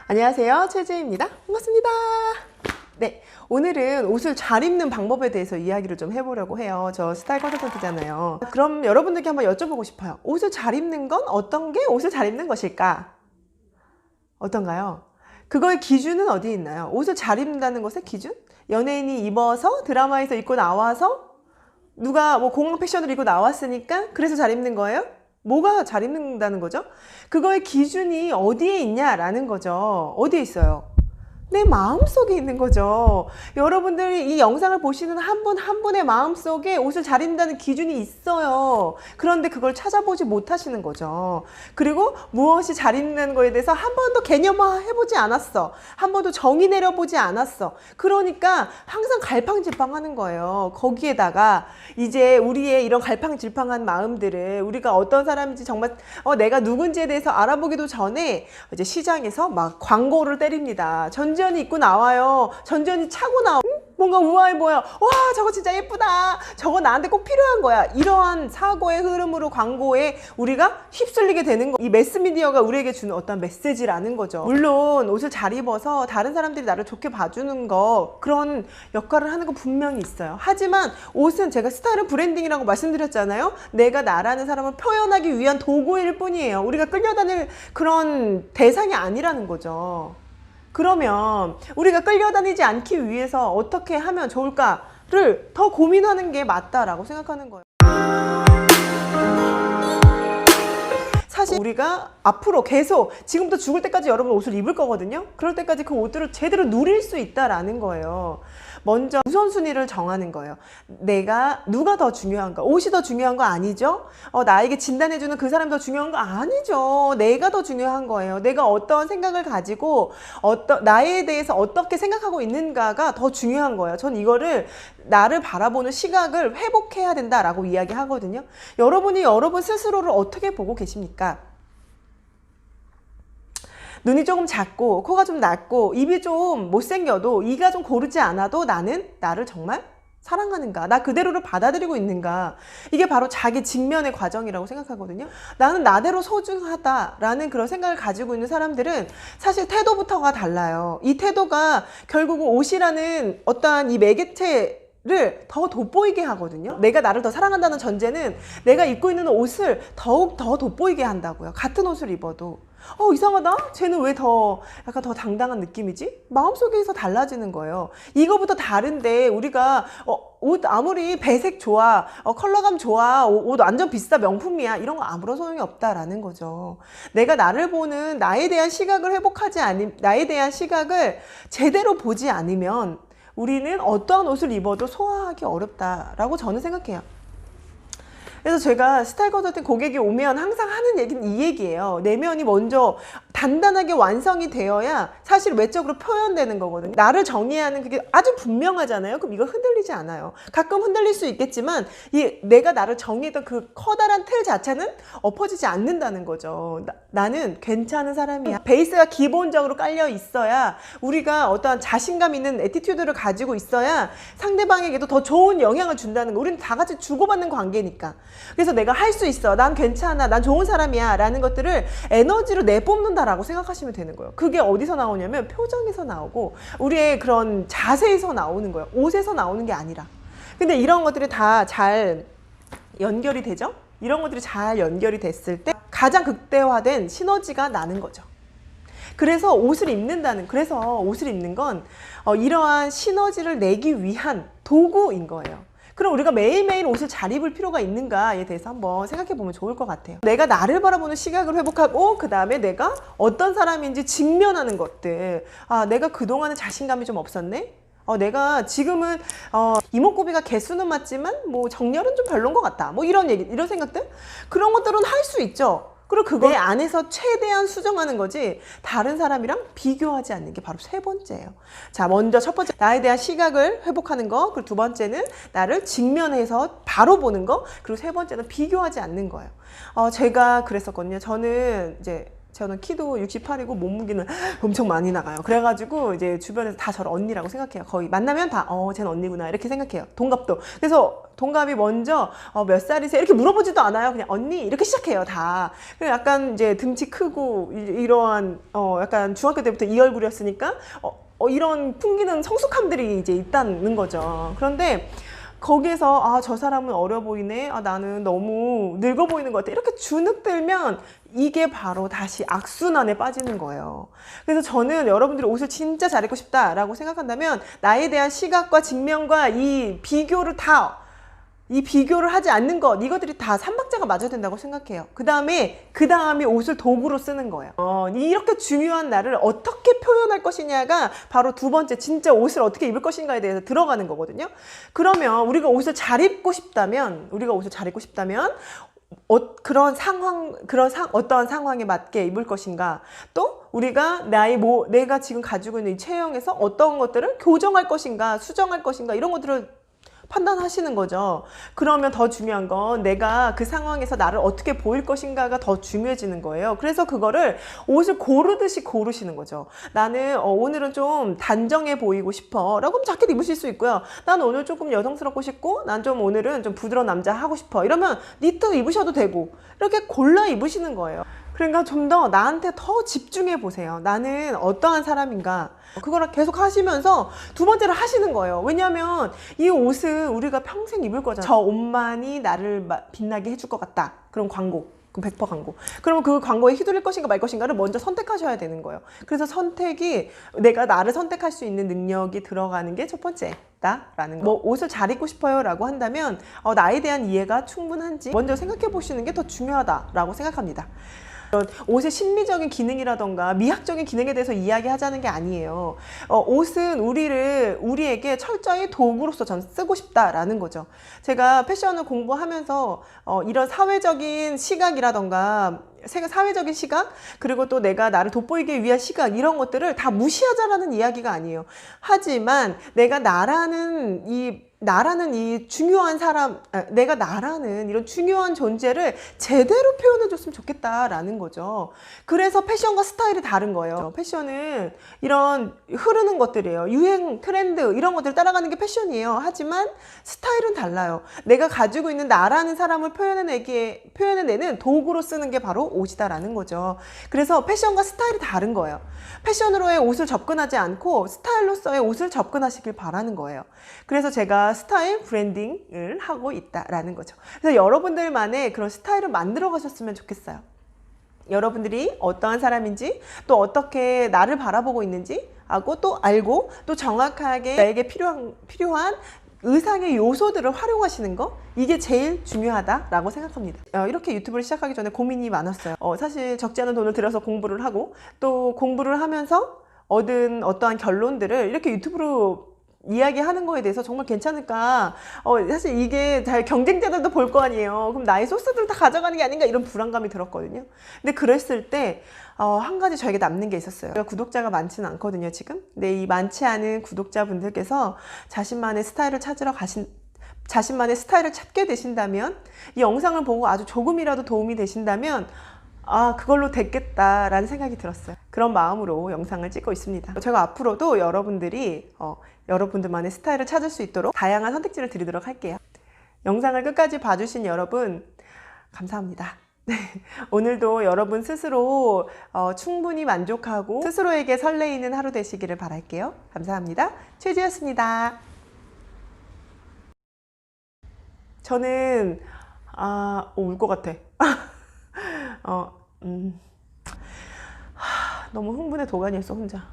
안녕하세요, 최지혜입니다. 반갑습니다. 네, 오늘은 옷을 잘 입는 방법에 대해서 이야기를 좀 해보려고 해요. 저 스타일 컨설턴트잖아요. 그럼 여러분들께 한번 여쭤보고 싶어요. 옷을 잘 입는 건 어떤 게 옷을 잘 입는 것일까? 어떤가요? 그거의 기준은 어디에 있나요? 옷을 잘 입는다는 것의 기준? 연예인이 입어서 드라마에서 입고 나와서 누가 뭐 공항 패션을 입고 나왔으니까 그래서 잘 입는 거예요? 뭐가 잘 입는다는 거죠? 그거의 기준이 어디에 있냐라는 거죠. 어디에 있어요? 내 마음속에 있는 거죠. 여러분들이 이 영상을 보시는 한 분 한 분의 마음속에 옷을 잘 입는다는 기준이 있어요. 그런데 그걸 찾아보지 못하시는 거죠. 그리고 무엇이 잘 입는 거에 대해서 한 번도 개념화 해보지 않았어. 한 번도 정의 내려보지 않았어. 그러니까 항상 갈팡질팡하는 거예요. 거기에다가 이제 우리의 이런 갈팡질팡한 마음들을 우리가 어떤 사람인지 정말 내가 누군지에 대해서 알아보기도 전에 이제 시장에서 막 광고를 때립니다. 전지현이 입고 나와요. 전지현이 차고 나와. 뭔가 우아해 보여. 와, 저거 진짜 예쁘다. 저거 나한테 꼭 필요한 거야. 이러한 사고의 흐름으로 광고에 우리가 휩쓸리게 되는 거. 이 매스미디어가 우리에게 주는 어떤 메시지라는 거죠. 물론 옷을 잘 입어서 다른 사람들이 나를 좋게 봐주는 거, 그런 역할을 하는 거 분명히 있어요. 하지만 옷은 제가 스타일은 브랜딩이라고 말씀드렸잖아요. 내가 나라는 사람을 표현하기 위한 도구일 뿐이에요. 우리가 끌려다닐 그런 대상이 아니라는 거죠. 그러면 우리가 끌려다니지 않기 위해서 어떻게 하면 좋을까를 더 고민하는 게 맞다라고 생각하는 거예요. 사실 우리가 앞으로 계속 지금부터 죽을 때까지 여러분 옷을 입을 거거든요. 그럴 때까지 그 옷들을 제대로 누릴 수 있다라는 거예요. 먼저 우선순위를 정하는 거예요. 내가 누가 더 중요한가? 옷이 더 중요한 거 아니죠? 나에게 진단해주는 그 사람이 더 중요한 거 아니죠. 내가 더 중요한 거예요. 내가 어떤 생각을 가지고 나에 대해서 어떻게 생각하고 있는가가 더 중요한 거예요. 전 이거를 나를 바라보는 시각을 회복해야 된다라고 이야기하거든요. 여러분이 여러분 스스로를 어떻게 보고 계십니까? 눈이 조금 작고 코가 좀 낮고 입이 좀 못생겨도 이가 좀 고르지 않아도 나는 나를 정말 사랑하는가? 나 그대로를 받아들이고 있는가? 이게 바로 자기 직면의 과정이라고 생각하거든요. 나는 나대로 소중하다라는 그런 생각을 가지고 있는 사람들은 사실 태도부터가 달라요. 이 태도가 결국은 옷이라는 어떠한 이 매개체를 더 돋보이게 하거든요. 내가 나를 더 사랑한다는 전제는 내가 입고 있는 옷을 더욱 더 돋보이게 한다고요. 같은 옷을 입어도. 이상하다? 쟤는 왜 약간 더 당당한 느낌이지? 마음속에서 달라지는 거예요. 이거부터 다른데 우리가 옷 아무리 배색 좋아, 컬러감 좋아, 옷 완전 비싸, 명품이야, 이런 거 아무런 소용이 없다라는 거죠. 내가 나를 보는 나에 대한 시각을 나에 대한 시각을 제대로 보지 않으면 우리는 어떠한 옷을 입어도 소화하기 어렵다라고 저는 생각해요. 그래서 제가 스타일 컨설팅 고객이 오면 항상 하는 얘기는 이 얘기예요. 내면이 먼저 단단하게 완성이 되어야 사실 외적으로 표현되는 거거든요. 나를 정의하는 그게 아주 분명하잖아요. 그럼 이거 흔들리지 않아요. 가끔 흔들릴 수 있겠지만 내가 나를 정의했던 그 커다란 틀 자체는 엎어지지 않는다는 거죠. 나는 괜찮은 사람이야. 베이스가 기본적으로 깔려 있어야 우리가 어떠한 자신감 있는 애티튜드를 가지고 있어야 상대방에게도 더 좋은 영향을 준다는 거. 우리는 다 같이 주고받는 관계니까. 그래서 내가 할 수 있어, 난 괜찮아, 난 좋은 사람이야 라는 것들을 에너지로 내뿜는다라고 생각하시면 되는 거예요. 그게 어디서 나오냐면 표정에서 나오고 우리의 그런 자세에서 나오는 거예요. 옷에서 나오는 게 아니라. 근데 이런 것들이 다 잘 연결이 되죠? 이런 것들이 잘 연결이 됐을 때 가장 극대화된 시너지가 나는 거죠. 그래서 옷을 입는 건 이러한 시너지를 내기 위한 도구인 거예요. 그럼 우리가 매일매일 옷을 잘 입을 필요가 있는가에 대해서 한번 생각해 보면 좋을 것 같아요. 내가 나를 바라보는 시각을 회복하고 그 다음에 내가 어떤 사람인지 직면하는 것들. 내가 그동안은 자신감이 좀 없었네? 내가 지금은 이목구비가 개수는 맞지만 뭐 정렬은 좀 별론 것 같다. 뭐 이런 생각들? 그런 것들은 할 수 있죠. 그리고 그거 내 안에서 최대한 수정하는 거지 다른 사람이랑 비교하지 않는 게 바로 세 번째예요. 자, 먼저 첫 번째 나에 대한 시각을 회복하는 거, 그리고 두 번째는 나를 직면해서 바로 보는 거, 그리고 세 번째는 비교하지 않는 거예요. 제가 그랬었거든요. 저는 이제 저는 키도 68이고 몸무게는 엄청 많이 나가요. 그래가지고 이제 주변에서 다 저를 언니라고 생각해요. 거의 만나면 다 쟤는 언니구나 이렇게 생각해요. 동갑도. 그래서 동갑이 먼저 몇 살이세요? 이렇게 물어보지도 않아요. 그냥 언니 이렇게 시작해요. 다. 그냥 약간 이제 등치 크고 이러한 약간 중학교 때부터 이 얼굴이었으니까 이런 풍기는 성숙함들이 이제 있다는 거죠. 그런데 거기에서 저 사람은 어려 보이네, 나는 너무 늙어 보이는 것 같아, 이렇게 주눅 들면 이게 바로 다시 악순환에 빠지는 거예요. 그래서 저는 여러분들이 옷을 진짜 잘 입고 싶다라고 생각한다면 나에 대한 시각과 직면과 이 비교를 하지 않는 것, 이것들이 다 삼박자가 맞아야 된다고 생각해요. 그 다음에 옷을 도구로 쓰는 거예요. 이렇게 중요한 나를 어떻게 표현할 것이냐가 바로 두 번째, 진짜 옷을 어떻게 입을 것인가에 대해서 들어가는 거거든요. 그러면 우리가 옷을 잘 입고 싶다면 어떠한 상황에 맞게 입을 것인가, 또 우리가 내가 지금 가지고 있는 이 체형에서 어떤 것들을 교정할 것인가, 수정할 것인가, 이런 것들을 판단하시는 거죠. 그러면 더 중요한 건 내가 그 상황에서 나를 어떻게 보일 것인가가 더 중요해지는 거예요. 그래서 그거를 옷을 고르듯이 고르시는 거죠. 나는 오늘은 좀 단정해 보이고 싶어 라고 하면 자켓 입으실 수 있고요. 난 오늘 조금 여성스럽고 싶고 난 좀 오늘은 좀 부드러운 남자 하고 싶어 이러면 니트 입으셔도 되고, 이렇게 골라 입으시는 거예요. 그러니까 좀 더 나한테 더 집중해 보세요. 나는 어떠한 사람인가, 그거를 계속 하시면서 두 번째로 하시는 거예요. 왜냐하면 이 옷은 우리가 평생 입을 거잖아요. 저 옷만이 나를 빛나게 해줄 것 같다. 그럼 광고. 그럼 100% 광고. 그러면 그 광고에 휘둘릴 것인가 말 것인가를 먼저 선택하셔야 되는 거예요. 그래서 선택이, 내가 나를 선택할 수 있는 능력이 들어가는 게 첫 번째다라는 거. 옷을 잘 입고 싶어요 라고 한다면 나에 대한 이해가 충분한지 먼저 생각해 보시는 게 더 중요하다라고 생각합니다. 옷의 심미적인 기능이라던가 미학적인 기능에 대해서 이야기하자는 게 아니에요. 옷은 우리에게 철저히 도구로서 전 쓰고 싶다라는 거죠. 제가 패션을 공부하면서 이런 사회적인 시각이라던가 사회적인 시각, 그리고 또 내가 나를 돋보이기 위한 시각, 이런 것들을 다 무시하자라는 이야기가 아니에요. 하지만 내가 나라는 이 중요한 사람, 내가 나라는 이런 중요한 존재를 제대로 표현해 줬으면 좋겠다라는 거죠. 그래서 패션과 스타일이 다른 거예요. 패션은 이런 흐르는 것들이에요. 유행, 트렌드, 이런 것들 따라가는 게 패션이에요. 하지만 스타일은 달라요. 내가 가지고 있는 나라는 사람을 표현해내는 도구로 쓰는 게 바로 옷이다라는 거죠. 그래서 패션과 스타일이 다른 거예요. 패션으로의 옷을 접근하지 않고 스타일로서의 옷을 접근하시길 바라는 거예요. 그래서 제가 스타일 브랜딩을 하고 있다라는 거죠. 그래서 여러분들만의 그런 스타일을 만들어 가셨으면 좋겠어요. 여러분들이 어떠한 사람인지, 또 어떻게 나를 바라보고 있는지 하고 또 알고, 또 정확하게 나에게 필요한 의상의 요소들을 활용하시는 거, 이게 제일 중요하다라고 생각합니다. 이렇게 유튜브를 시작하기 전에 고민이 많았어요. 사실 적지 않은 돈을 들여서 공부를 하고, 또 공부를 하면서 얻은 어떠한 결론들을 이렇게 유튜브로 이야기하는 거에 대해서 정말 괜찮을까, 사실 이게 다 경쟁자들도 볼 거 아니에요. 그럼 나의 소스들을 다 가져가는 게 아닌가, 이런 불안감이 들었거든요. 근데 그랬을 때 한 가지 저에게 남는 게 있었어요. 구독자가 많지는 않거든요 지금. 근데 이 많지 않은 구독자분들께서 자신만의 스타일을 찾게 되신다면, 이 영상을 보고 아주 조금이라도 도움이 되신다면 그걸로 됐겠다라는 생각이 들었어요. 그런 마음으로 영상을 찍고 있습니다. 제가 앞으로도 여러분들만의 스타일을 찾을 수 있도록 다양한 선택지를 드리도록 할게요. 영상을 끝까지 봐주신 여러분 감사합니다. 오늘도 여러분 스스로 충분히 만족하고 스스로에게 설레이는 하루 되시기를 바랄게요. 감사합니다. 최지였습니다. 저는 울 것 같아. 너무 흥분의 도가니였어 혼자.